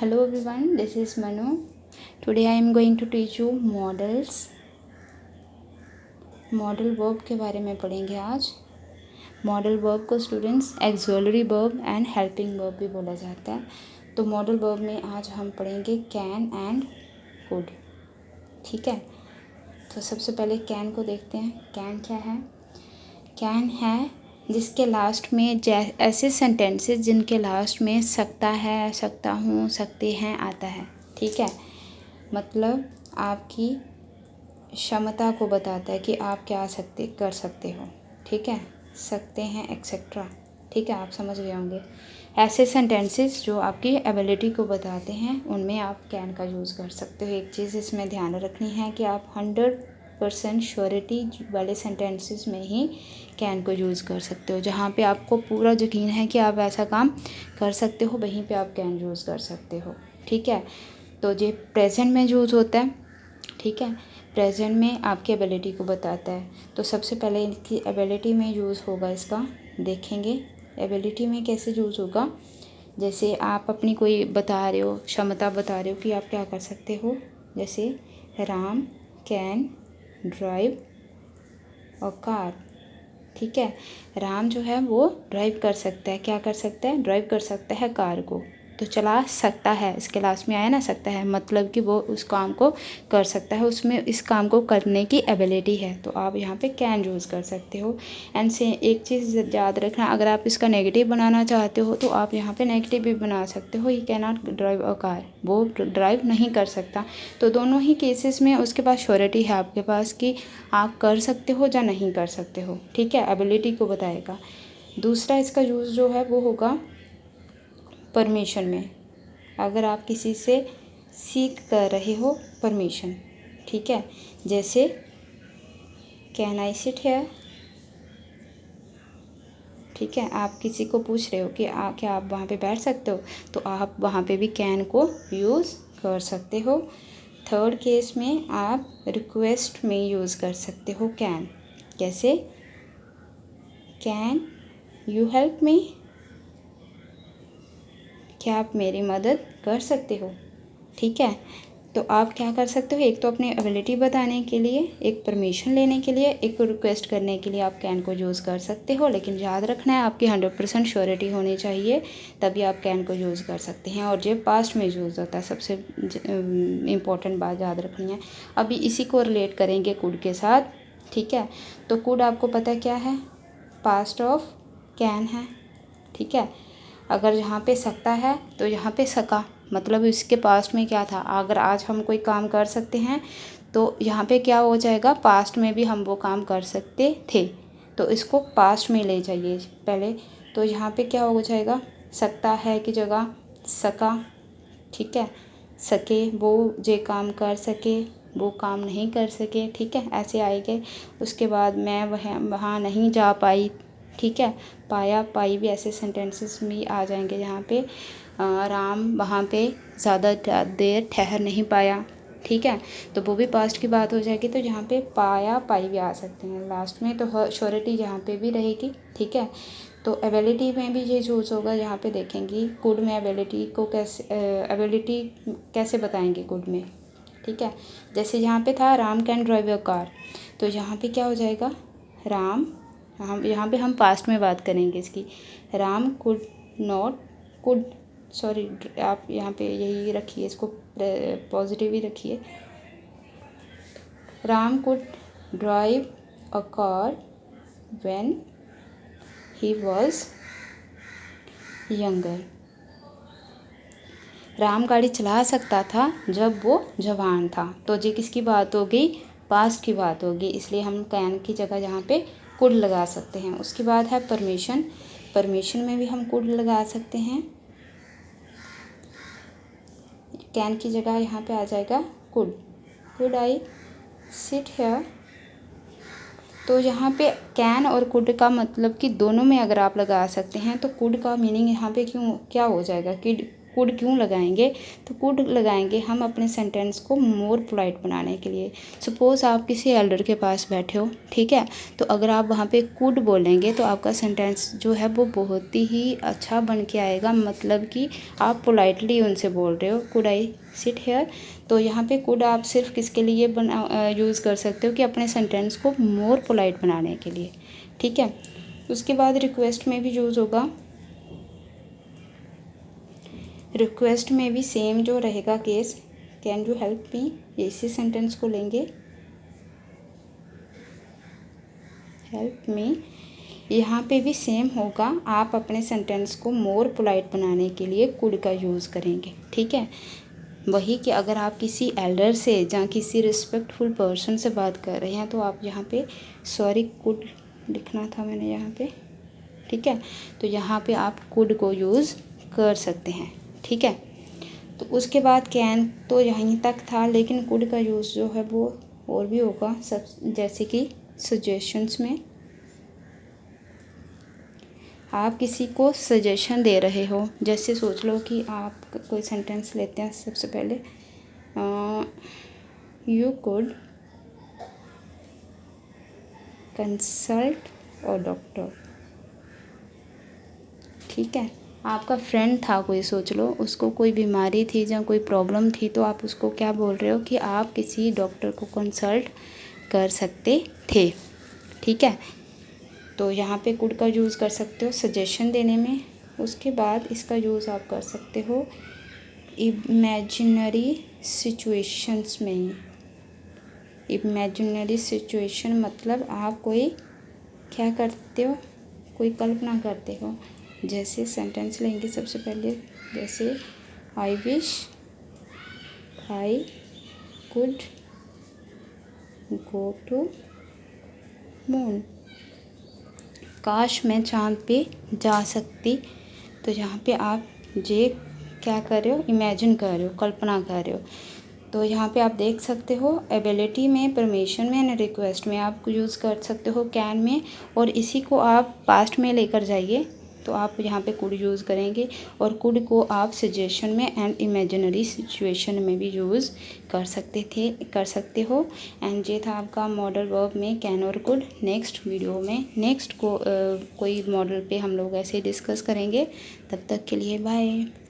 Hello everyone, this is Manu. Today I am going to teach you models. Modal verb के बारे में पढ़ेंगे आज। मॉडल वर्ब को students auxiliary verb and helping verb भी बोला जाता है। तो मॉडल वर्ब में आज हम पढ़ेंगे कैन एंड कुड। ठीक है, तो सबसे पहले कैन को देखते हैं। कैन क्या है? कैन है जिसके लास्ट में ऐसे सेंटेंसेस जिनके लास्ट में सकता है, सकता हूँ, सकते हैं आता है। ठीक है, मतलब आपकी क्षमता को बताता है कि आप क्या कर सकते हो। ठीक है, सकते हैं एक्सेट्रा। ठीक है, आप समझ गए होंगे। ऐसे सेंटेंसेस जो आपकी एबिलिटी को बताते हैं उनमें आप कैन का यूज़ कर सकते हो। एक चीज़ इसमें ध्यान रखनी है कि आप 100% श्योरिटी वाले सेंटेंसेस में ही कैन को यूज़ कर सकते हो। जहाँ पे आपको पूरा यकीन है कि आप ऐसा काम कर सकते हो, वहीं पे आप कैन यूज़ कर सकते हो। ठीक है, तो ये प्रेजेंट में यूज़ होता है। ठीक है, प्रेजेंट में आपकी एबिलिटी को बताता है। तो सबसे पहले इनकी एबिलिटी में यूज़ होगा, इसका देखेंगे एबिलिटी में कैसे यूज़ होगा। जैसे आप अपनी कोई बता रहे हो, क्षमता बता रहे हो कि आप क्या कर सकते हो। जैसे Ram can drive a car. ठीक है, राम जो है वो ड्राइव कर सकता है। क्या कर सकता है? ड्राइव कर सकता है कार को। तो चला सकता है, इसके लास्ट में आया ना सकता है, मतलब कि वो उस काम को कर सकता है, उसमें इस काम को करने की एबिलिटी है। तो आप यहाँ पे कैन यूज़ कर सकते हो। एंड से एक चीज़ याद रखना, अगर आप इसका नेगेटिव बनाना चाहते हो तो आप यहाँ पे नेगेटिव भी बना सकते हो। He can not drive a car, वो ड्राइव नहीं कर सकता। तो दोनों ही केसेस में उसके पास श्योरिटी है आपके पास कि आप कर सकते हो या नहीं कर सकते हो। ठीक है, एबिलिटी को बताएगा। दूसरा इसका यूज़ जो है वो होगा परमिशन में। अगर आप किसी से सीख कर रहे हो परमिशन। ठीक है, जैसे कैन आई सिट हियर। ठीक है, आप किसी को पूछ रहे हो कि क्या आप वहाँ पे बैठ सकते हो, तो आप वहाँ पे भी कैन को यूज़ कर सकते हो। थर्ड केस में आप रिक्वेस्ट में यूज़ कर सकते हो कैन। कैसे? Can you help me. क्या आप मेरी मदद कर सकते हो? ठीक है, तो आप क्या कर सकते हो, एक तो अपनी एबिलिटी बताने के लिए, एक परमिशन लेने के लिए, एक रिक्वेस्ट करने के लिए आप कैन को यूज़ कर सकते हो। लेकिन याद रखना है आपकी 100% श्योरिटी होनी चाहिए, तभी आप कैन को यूज़ कर सकते हैं। और ये पास्ट में यूज़ होता है, सबसे इम्पोर्टेंट बात याद रखनी है। अभी इसी को रिलेट करेंगे कुड के साथ। ठीक है, तो कुड आपको पता है क्या है? पास्ट ऑफ कैन है। ठीक है, अगर यहाँ पे सकता है तो यहाँ पे सका, मतलब इसके पास्ट में क्या था। अगर आज हम कोई काम कर सकते हैं तो यहाँ पे क्या हो जाएगा, पास्ट में भी हम वो काम कर सकते थे, तो इसको पास्ट में ले जाइए पहले। तो यहाँ पे क्या हो जाएगा, सकता है की जगह सका। ठीक है, सके वो जे काम कर सके, वो काम नहीं कर सके। ठीक है, ऐसे आएंगे। उसके बाद मैं वहाँ नहीं जा पाई। ठीक है, पाया पाई भी ऐसे सेंटेंसेस में आ जाएंगे जहाँ पे राम वहाँ पे ज़्यादा देर ठहर नहीं पाया। ठीक है, तो वो भी पास्ट की बात हो जाएगी। तो यहाँ पे पाया पाई भी आ सकते हैं लास्ट में, तो श्योरिटी यहाँ पे भी रहेगी। ठीक है, तो एबिलिटी में भी ये यूज़ होगा। यहाँ पे देखेंगे कुड में एबिलिटी को एबिलिटी कैसे बताएंगे कुड में। ठीक है, जैसे यहाँ पे था Ram can drive a car, तो यहाँ पे क्या हो जाएगा, राम, हम यहाँ पे हम पास्ट में बात करेंगे इसकी। Ram could not, could sorry, आप यहाँ पे यही रखिए, इसको पॉजिटिव ही रखिए। Ram could drive a car when he was younger. Ram गाड़ी चला सकता था जब वो जवान था। तो ये किसकी बात होगी, पास्ट की बात होगी, इसलिए हम कैन की जगह यहाँ पे कुड लगा सकते हैं। उसके बाद है परमिशन। परमिशन में भी हम कुड लगा सकते हैं। कैन की जगह यहाँ पे आ जाएगा could. Could I sit here. तो यहाँ पे कैन और कुड का मतलब कि दोनों में अगर आप लगा सकते हैं तो कुड का मीनिंग यहाँ पे क्यों क्या हो जाएगा कि कुड क्यों लगाएंगे? तो कुड लगाएंगे हम अपने सेंटेंस को मोर पोलाइट बनाने के लिए। सपोज़ आप किसी एल्डर के पास बैठे हो, ठीक है, तो अगर आप वहाँ पे कुड बोलेंगे तो आपका सेंटेंस जो है वो बहुत ही अच्छा बन के आएगा, मतलब कि आप पोलाइटली उनसे बोल रहे हो, कुड आई सिट हेयर। तो यहाँ पे कुड आप सिर्फ किसके लिए यूज़ कर सकते हो कि अपने सेंटेंस को मोर पोलाइट बनाने के लिए, ठीक है। उसके बाद रिक्वेस्ट में भी यूज़ होगा। रिक्वेस्ट में भी सेम जो रहेगा case, can you help me, इसी सेंटेंस को लेंगे, हेल्प मी। यहाँ पे भी सेम होगा, आप अपने सेंटेंस को मोर पोलाइट बनाने के लिए कुड का यूज़ करेंगे, ठीक है। वही कि अगर आप किसी एल्डर से या किसी रिस्पेक्टफुल पर्सन से बात कर रहे हैं तो आप यहाँ पे सॉरी कुड लिखना था मैंने यहाँ पे, ठीक है, तो यहाँ पे आप कुड को यूज़ कर सकते हैं, ठीक है। तो उसके बाद कैन तो यहीं तक था, लेकिन कुड का यूज़ जो है वो और भी होगा, सब जैसे कि सजेशंस में आप किसी को सजेशन दे रहे हो। जैसे सोच लो कि आप कोई सेंटेंस लेते हैं, सबसे पहले यू कुड कंसल्ट और डॉक्टर, ठीक है। आपका फ्रेंड था कोई, सोच लो उसको कोई बीमारी थी या कोई प्रॉब्लम थी, तो आप उसको क्या बोल रहे हो कि आप किसी डॉक्टर को कंसल्ट कर सकते थे, ठीक है। तो यहाँ पे कुड का यूज़ कर सकते हो सजेशन देने में। उसके बाद इसका यूज़ आप कर सकते हो इमेजिनरी सिचुएशंस में। इमेजिनरी सिचुएशन मतलब आप कोई क्या करते हो, कोई कल्पना करते हो। जैसे सेंटेंस लेंगे सबसे पहले, जैसे I wish I could go to moon, काश मैं चाँद पे जा सकती। तो यहाँ पे आप ये क्या कर रहे हो, इमेजिन कर रहे हो, कल्पना कर रहे हो। तो यहाँ पे आप देख सकते हो एबिलिटी में, परमिशन में एंड रिक्वेस्ट में आप यूज़ कर सकते हो कैन में, और इसी को आप पास्ट में लेकर जाइए तो आप यहाँ पे कुड यूज़ करेंगे, और कुड को आप सजेशन में एंड इमेजिनरी सिचुएशन में भी यूज़ कर सकते हो। एंड ये था आपका मॉडल वर्ब में कैन और कुड। नेक्स्ट वीडियो में कोई मॉडल पे हम लोग ऐसे डिस्कस करेंगे। तब तक के लिए बाय।